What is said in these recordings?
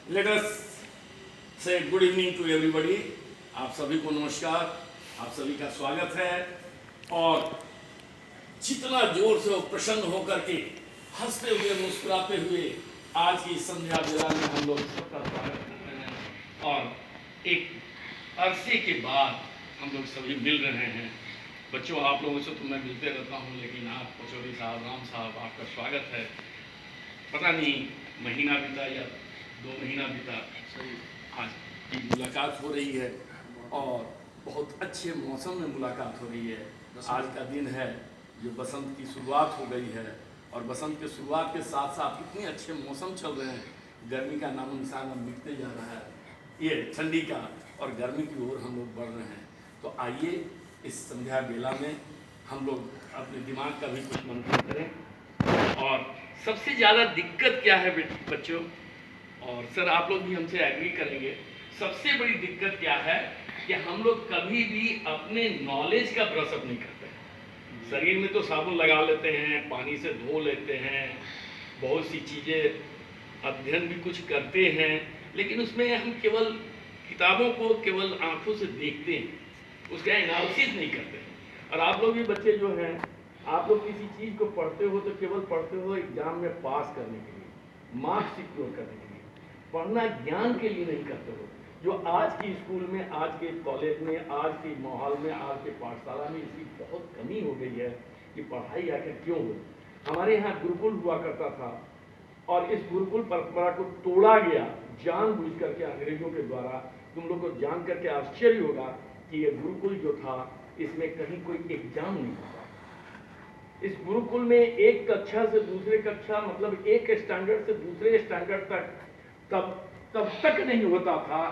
Let us से good evening to everybody. आप सभी को नमस्कार, आप सभी का स्वागत है। और जितना जोर से और प्रसन्न होकर के हंसते हुए मुस्कुराते हुए आज की संध्या बेला में हम लोग सबका स्वागत करते हैं। और एक अरसे के बाद हम लोग सभी मिल रहे हैं। बच्चों, आप लोगों से तो मैं मिलते रहता हूँ, लेकिन आप पचौड़ी साहब, राम साहब, आपका स्वागत है। पता नहीं महीना बीता या 2 महीना बीता, आज की मुलाकात हो रही है और बहुत अच्छे मौसम में मुलाकात हो रही है। आज का दिन है जो बसंत की शुरुआत हो गई है और बसंत के शुरुआत के साथ साथ कितने अच्छे मौसम चल रहे हैं। गर्मी का नामो निशान अब मिटते जा रहा है, ये ठंडी का, और गर्मी की ओर हम लोग बढ़ रहे हैं। तो आइए इस संध्या बेला में हम लोग अपने दिमाग का भी कुछ मंथन करें। और सबसे ज़्यादा दिक्कत क्या है बच्चों, और सर आप लोग भी हमसे एग्री करेंगे, सबसे बड़ी दिक्कत क्या है कि हम लोग कभी भी अपने नॉलेज का ब्रशअप नहीं करते हैं। शरीर में तो साबुन लगा लेते हैं, पानी से धो लेते हैं, बहुत सी चीज़ें अध्ययन भी कुछ करते हैं, लेकिन उसमें हम केवल किताबों को केवल आंखों से देखते हैं, उसका एनालिसिस नहीं करते हैं। और आप लोग भी बच्चे जो हैं, आप लोग किसी चीज़ को पढ़ते हो तो केवल पढ़ते हो एग्जाम में पास करने के लिए, मार्क्स सिक्योर करने के लिए, पढ़ना ज्ञान के लिए नहीं करते हो। जो आज की स्कूल में, आज के कॉलेज में, आज के माहौल में, आज के पाठशाला में इसकी बहुत कमी हो गई है कि पढ़ाई आखिर क्यों हो। हमारे यहाँ गुरुकुल हुआ करता था और इस गुरुकुल परंपरा को तोड़ा गया जानबूझ करके अंग्रेजों के द्वारा। तुम लोग को जान करके आश्चर्य होगा कि ये गुरुकुल जो था इसमें कहीं कोई एग्जाम नहीं होता। इस गुरुकुल में एक कक्षा से दूसरे कक्षा, मतलब एक स्टैंडर्ड से दूसरे स्टैंडर्ड तक तब तक नहीं होता था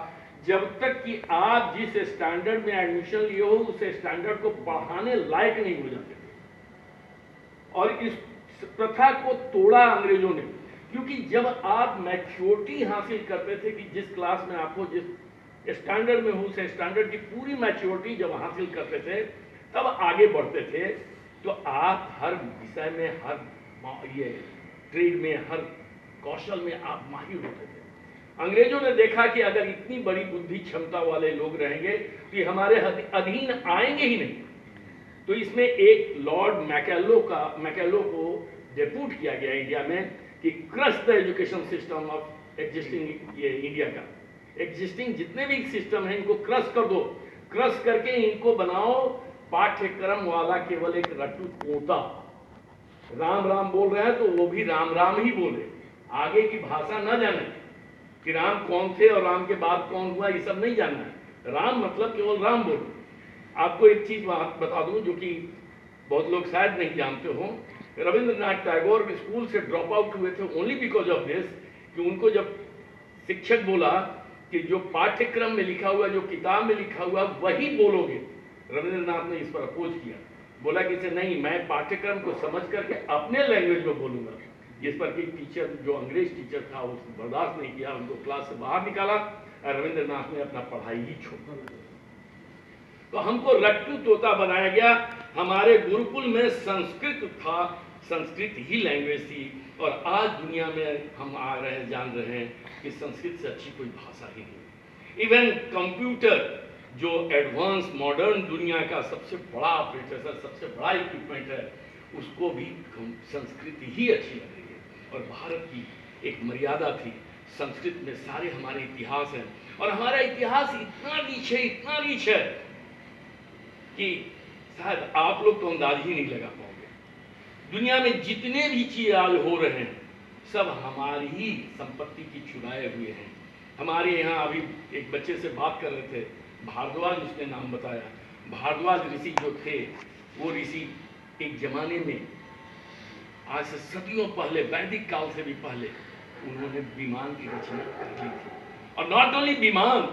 जब तक कि आप जिस स्टैंडर्ड में एडमिशन लिए हो उस स्टैंडर्ड को पढ़ाने लायक नहीं हो जाते थे। और इस प्रथा को तोड़ा अंग्रेजों ने, क्योंकि जब आप मैच्योरिटी हासिल करते थे कि जिस क्लास में आप हो, जिस स्टैंडर्ड में हो, उस स्टैंडर्ड की पूरी मैच्योरिटी जब हासिल करते थे तब आगे बढ़ते थे। तो आप हर विषय में, हर ये ट्रेड में, हर कौशल में आप माहिर होते थे। अंग्रेजों ने देखा कि अगर इतनी बड़ी बुद्धि क्षमता वाले लोग रहेंगे तो ये हमारे अधीन आएंगे ही नहीं। तो इसमें एक लॉर्ड मैकेलो को डेप्यूट किया गया इंडिया में कि crush the education system of existing, ये इंडिया का एग्जिस्टिंग जितने भी सिस्टम है इनको क्रश कर दो, क्रश करके इनको बनाओ पाठ्यक्रम वाला केवल एक रट्टू तोता। राम राम बोल रहे हैं तो वो भी राम राम ही बोले, आगे की भाषा न जाने कि राम कौन थे और राम के बाद कौन हुआ, ये सब नहीं जानना है। राम मतलब केवल राम बोलो। आपको एक चीज बता दूं जो कि बहुत लोग शायद नहीं जानते हो, रविंद्रनाथ टैगोर स्कूल से ड्रॉप आउट हुए थे ओनली बिकॉज ऑफ दिस, कि उनको जब शिक्षक बोला कि जो पाठ्यक्रम में लिखा हुआ, जो किताब में लिखा हुआ वही बोलोगे, रविंद्रनाथ ने इस पर अपोज किया, बोला कि इसे नहीं, मैं पाठ्यक्रम को समझ करके अपने लैंग्वेज में बोलूंगा। जिस पर कि टीचर, जो अंग्रेज टीचर था, उसने बर्दाश्त नहीं किया, उनको क्लास से बाहर निकाला और रविंद्रनाथ ने अपना पढ़ाई ही छोड़। तो हमको रट्टू तोता बनाया गया। हमारे गुरुकुल में संस्कृत था, संस्कृत ही लैंग्वेज थी, और आज दुनिया में हम आ रहे हैं, जान रहे हैं कि संस्कृत से अच्छी कोई भाषा ही नहीं। इवन कंप्यूटर जो एडवांस मॉडर्न दुनिया का सबसे बड़ा ऑपरेटर है, सबसे बड़ा इक्विपमेंट है, उसको भी संस्कृत ही अच्छी लग रही है। और भारत की एक मर्यादा थी, संस्कृत में सारे हमारे इतिहास हैं, और हमारा इतिहास इतना रीच है, इतना रीच है कि शायद आप लोग तो अंदाज ही नहीं लगा पाओगे। दुनिया में जितने भी चीज आज हो रहे हैं सब हमारी ही संपत्ति की चुराए हुए हैं। हमारे यहाँ अभी एक बच्चे से बात कर रहे थे, भारद्वाज उसने नाम बताया। भारद्वाज ऋषि जो थे, वो ऋषि एक जमाने में, आज से सदियों पहले, वैदिक काल से भी पहले, उन्होंने विमान की रचना कर ली थी। और नॉट ओनली विमान,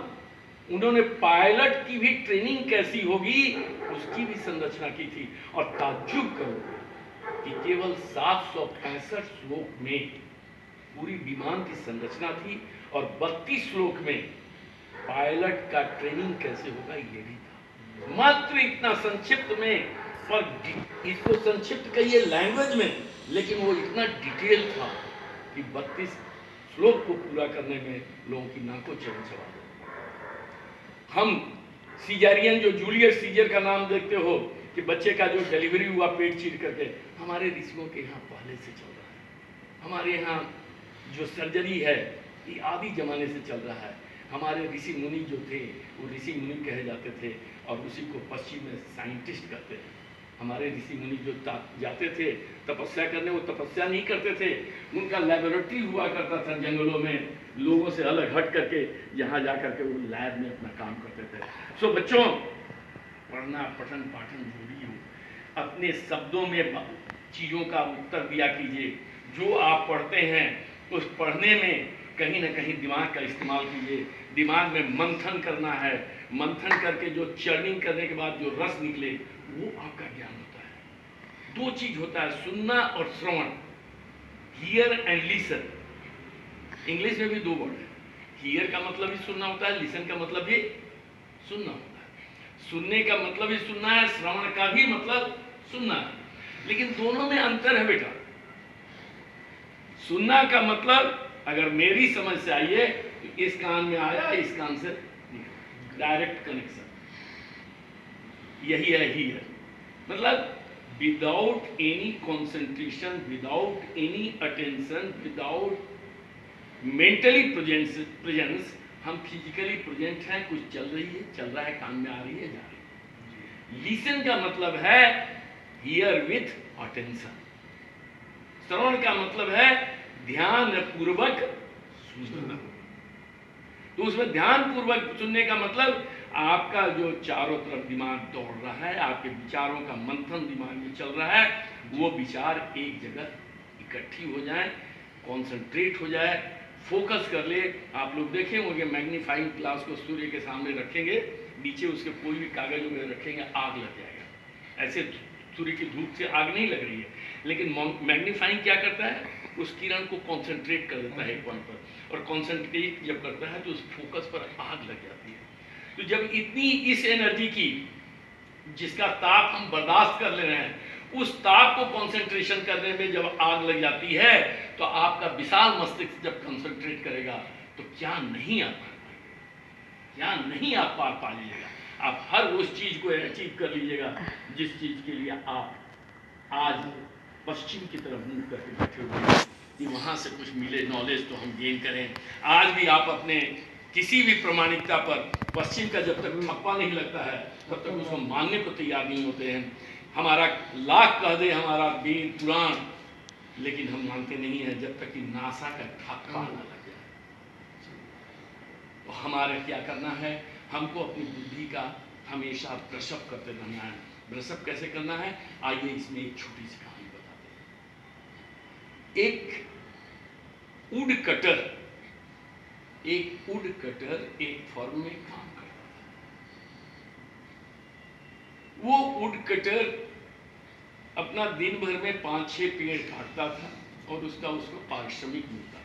उन्होंने पायलट की भी ट्रेनिंग कैसी होगी उसकी भी संरचना की थी। और ताज्जुब करो कि केवल 765 श्लोक में पूरी विमान की संरचना थी, और 32 श्लोक में पायलट का ट्रेनिंग कैसे होगा ये भी था। मात्र इतना संक्षिप्त में, और इसको संक्षिप्त कहिए लैंग्वेज में, लेकिन वो इतना डिटेल था कि 32 श्लोक को पूरा करने में लोगों की नाकों चढ़ चढ़ा दो। हम सीजरियन, जो जूलियस सीजर का नाम देखते हो कि बच्चे का जो डिलीवरी हुआ पेट चीर करके, हमारे ऋषियों के यहाँ पहले से चल रहा है। हमारे यहाँ जो सर्जरी है ये आदि जमाने से चल रहा है। हमारे ऋषि मुनि जो थे वो ऋषि मुनि कहे जाते थे और उसी को पश्चिम में साइंटिस्ट कहते हैं। हमारे ऋषि मुनि जो जाते थे तपस्या करने, वो तपस्या नहीं करते थे, उनका लेबोरेटरी हुआ करता था जंगलों में, लोगों से अलग हट करके, जहाँ जा करके वो लैब में अपना काम करते थे। सो बच्चों, पढ़ना, पठन पाठन जरूरी हो। अपने शब्दों में चीज़ों का उत्तर दिया कीजिए। जो आप पढ़ते हैं उस पढ़ने में कहीं ना कहीं दिमाग का इस्तेमाल कीजिए। दिमाग में मंथन करना है, मंथन करके जो चर्निंग करने के बाद जो रस निकले वो आपका ज्ञान होता है। दो चीज होता है, सुनना और श्रवण, हियर एंड लिसन। इंग्लिश में भी दो वर्ड है। हियर का मतलब ही सुनना होता है, लिसन का मतलब भी सुनना होता है। सुनने का मतलब ही सुनना है, श्रवण का भी मतलब सुनना है, लेकिन दोनों में अंतर है बेटा। सुनना का मतलब अगर मेरी समझ से आइए तो इस कान में आया, इस कान से डायरेक्ट कनेक्शन, यही है हियर। मतलब without any concentration, without any attention, without mentally presence, हम फिजिकली प्रेजेंट हैं, कुछ चल रहा है, कान में आ रही है, जा रही है। लिसन का मतलब है हियर विथ अटेंशन। श्रवण का मतलब है ध्यान पूर्वक सुनना। तो उसमें ध्यान पूर्वक सुनने का मतलब आपका जो चारों तरफ दिमाग दौड़ रहा है, आपके विचारों का मंथन दिमाग में चल रहा है, वो विचार एक जगह इकट्ठी हो जाए, कॉन्सेंट्रेट हो जाए, फोकस कर ले। आप लोग देखें होंगे मैग्नीफाइंग ग्लास को सूर्य के सामने रखेंगे, नीचे उसके कोई भी कागज वगैरह रखेंगे, आग लग जाएगा। ऐसे सूर्य की धूप से आग नहीं लग रही है, लेकिन मैग्नीफाइंग क्या करता है, उस किरण को कंसंट्रेट कर देता है एक पॉइंट पर, और कंसंट्रेट जब करता है तो उस फोकस पर आग लग जाती है। तो जब इतनी इस एनर्जी की, जिसका ताप हम बर्दाश्त कर ले रहे हैं, उस ताप को कंसंट्रेशन करने में जब आग लग जाती है, तो आपका विशाल मस्तिष्क जब कंसंट्रेट करेगा तो क्या नहीं आप पार पाएंगे, क्या नहीं आप पार पा लीजिएगा। आप हर उस चीज को अचीव कर लीजिएगा जिस चीज के लिए आप आज पश्चिम की तरफ मुंह करके बैठे हुए हैं कि वहां से कुछ मिले, नॉलेज तो हम गेन करें। आज भी आप अपने किसी भी प्रमाणिकता पर पश्चिम का जब तक ठप्पा नहीं लगता है तब तक उसको मानने को तैयार नहीं होते हैं। हमारा लाख कह दे हमारा वेद पुराण, लेकिन हम मानते नहीं हैं जब तक कि नासा का ठप्पा न लग जाए। तो हमारे क्या करना है, हमको अपनी बुद्धि का हमेशा ब्रशअप करते रहना है। ब्रशअप कैसे करना है, आइए इसमें एक छोटी सी कहानी बताते हैं। एक वुड कटर एक फर्म में काम करता था। वो वुड कटर अपना दिन भर में 5-6 पेड़ काटता था और उसको पारिश्रमिक मिलता था।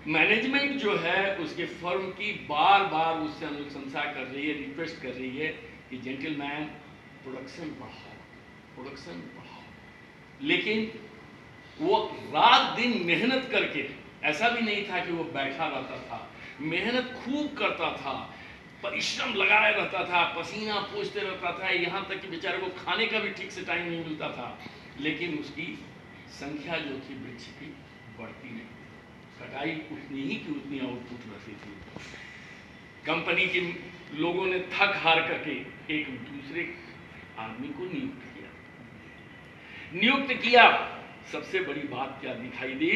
मैनेजमेंट जो है उसके फर्म की बार बार उससे अनुशंसा कर रही है, रिक्वेस्ट कर रही है कि जेंटलमैन प्रोडक्शन बढ़ाओ, लेकिन वो रात दिन मेहनत करके, ऐसा भी नहीं था कि वो बैठा रहता था, मेहनत खूब करता था, परिश्रम लगाए रहता था, पसीना पोंछते रहता था, यहाँ तक कि बेचारे को खाने का भी ठीक से टाइम नहीं मिलता था, लेकिन उसकी संख्या जो थी वृक्ष की बढ़ती नहीं, कटाई उतनी ही की उतनी आउटपुट रहती थी। कंपनी के लोगों ने थक हार करके एक दूसरे आदमी को नियुक्त किया। सबसे बड़ी बात क्या दिखाई दी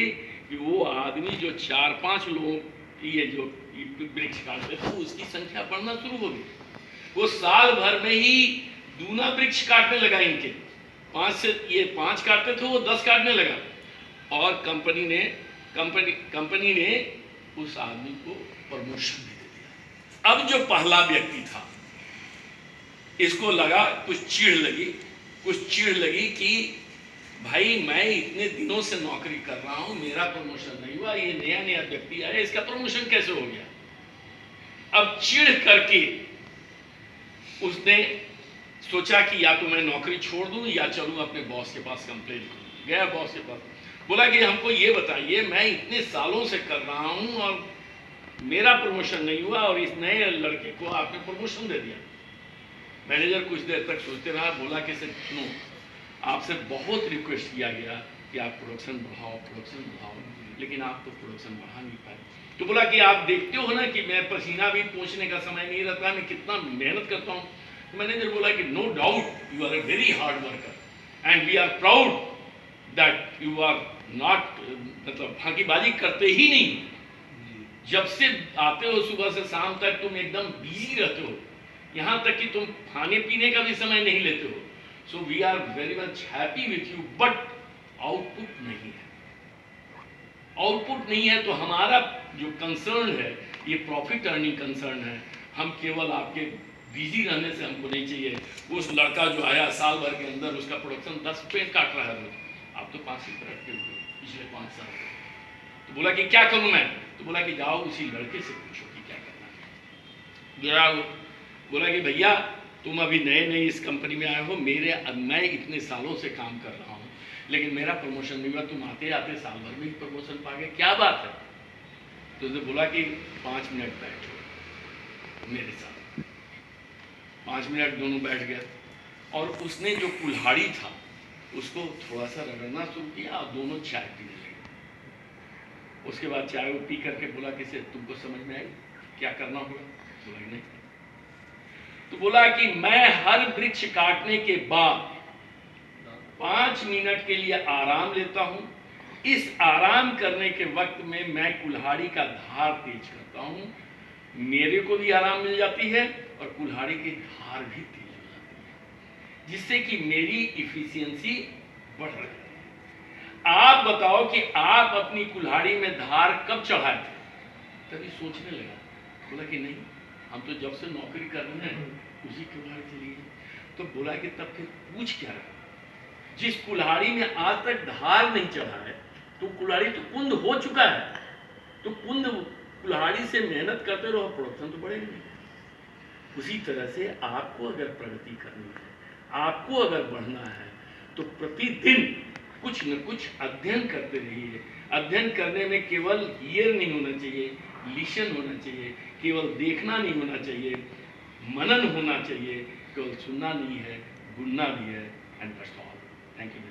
कि वो आदमी जो 4-5 लोग ये जो वृक्ष काटते थे उसकी संख्या बढ़ना शुरू हो गई। वो साल भर में ही दूना वृक्ष काटने लगा। इनके 5 से ये 5 काटते थे, वो 10 काटने लगा, और कंपनी ने उस आदमी को प्रमोशन भी दे दिया। अब जो पहला व्यक्ति था, इसको लगा कुछ चिढ़ लगी कि भाई मैं इतने दिनों से नौकरी कर रहा हूं, मेरा प्रमोशन नहीं हुआ, ये नया व्यक्ति आया, इसका प्रमोशन कैसे हो गया। अब चिढ़ करके उसने सोचा कि या तो मैं नौकरी छोड़ दूं या चलूं अपने बॉस के पास कंप्लेंट करूं। गया बॉस के पास, बोला कि हमको ये बताइए, मैं इतने सालों से कर रहा हूं और मेरा प्रमोशन नहीं हुआ और इस नए लड़के को आपने प्रमोशन दे दिया। मैनेजर कुछ देर तक सोचते रहा, बोला कि सर सुनो, आपसे बहुत रिक्वेस्ट किया गया कि आप प्रोडक्शन बढ़ाओ, लेकिन आप तो प्रोडक्शन बढ़ा नहीं पाए। तो बोला कि आप देखते हो ना कि मैं पसीना भी पोंछने का समय नहीं रहता, मैं कितना मेहनत करता हूँ। तो मैनेजर बोला कि no doubt you are a very hard worker and we are proud that you are not, मतलब फांकीबाजी करते ही नहीं। जब से आते हो सुबह से शाम तक तुम एकदम बिजी रहते हो, यहां तक कि तुम खाने पीने का भी समय नहीं लेते हो। So we are very much happy with you, but output नहीं है। आउटपुट नहीं है तो हमारा जो कंसर्न है ये प्रॉफिट अर्निंग कंसर्न है। हम केवल आपके बिजी रहने से हमको नहीं चाहिए। उस लड़का जो आया साल भर के अंदर उसका प्रोडक्शन 10 पेड़ काट रहा है रोज, आप तो 5 ही रखते हो पिछले 5 साल। तो बोला कि क्या करूं मैं? तो बोला कि जाओ उसी लड़के से पूछो कि क्या करना है। गया, बोला कि भैया तुम अभी नए नए इस कंपनी में आए हो, मैं इतने सालों से काम कर रहा हूँ लेकिन मेरा प्रमोशन नहीं हुआ, तुम आते आते साल भर में ही प्रमोशन पा गए, क्या बात है? तो उसने बोला कि 5 मिनट बैठो मेरे साथ। 5 मिनट दोनों बैठ गए और उसने जो कुल्हाड़ी था उसको थोड़ा सा रगड़ना शुरू किया और दोनों चाय पीने लगे। उसके बाद चाय वो पी करके बोला कि तुमको समझ में आई क्या करना होगा? बोला नहीं। तो बोला कि मैं हर वृक्ष काटने के बाद 5 मिनट के लिए आराम लेता हूं। इस आराम करने के वक्त में मैं कुल्हाड़ी का धार तेज करता हूं, मेरे को भी आराम मिल जाती है और कुल्हाड़ी की धार भी तेज हो जाती है, जिससे कि मेरी इफिशियंसी बढ़ रही है। आप बताओ कि आप अपनी कुल्हाड़ी में धार कब चढ़ाए थे? तभी सोचने लगा, बोला कि नहीं, हम तो जब से नौकरी कर रहे हैं उसी कुल्हाड़ी के लिए। तो बोला कि तब फिर पूछ क्या रहा? जिस कुल्हाड़ी में आज तक धार नहीं चढ़ा है तो कुल्हाड़ी तो कुंद हो चुका है, तो कुंद कुल्हाड़ी से मेहनत करते रहो, प्रोडक्शन तो बढ़ेगा नहीं। उसी तरह से आपको अगर प्रगति करनी है, आपको अगर बढ़ना है तो प्रतिदिन कुछ न कुछ अध्ययन करते रहिए। अध्ययन करने में केवल ईयर नहीं होना चाहिए, लिसन होना चाहिए, केवल देखना नहीं होना चाहिए, मनन होना चाहिए, केवल सुनना नहीं है, बुनना भी है। And that's all. Thank you.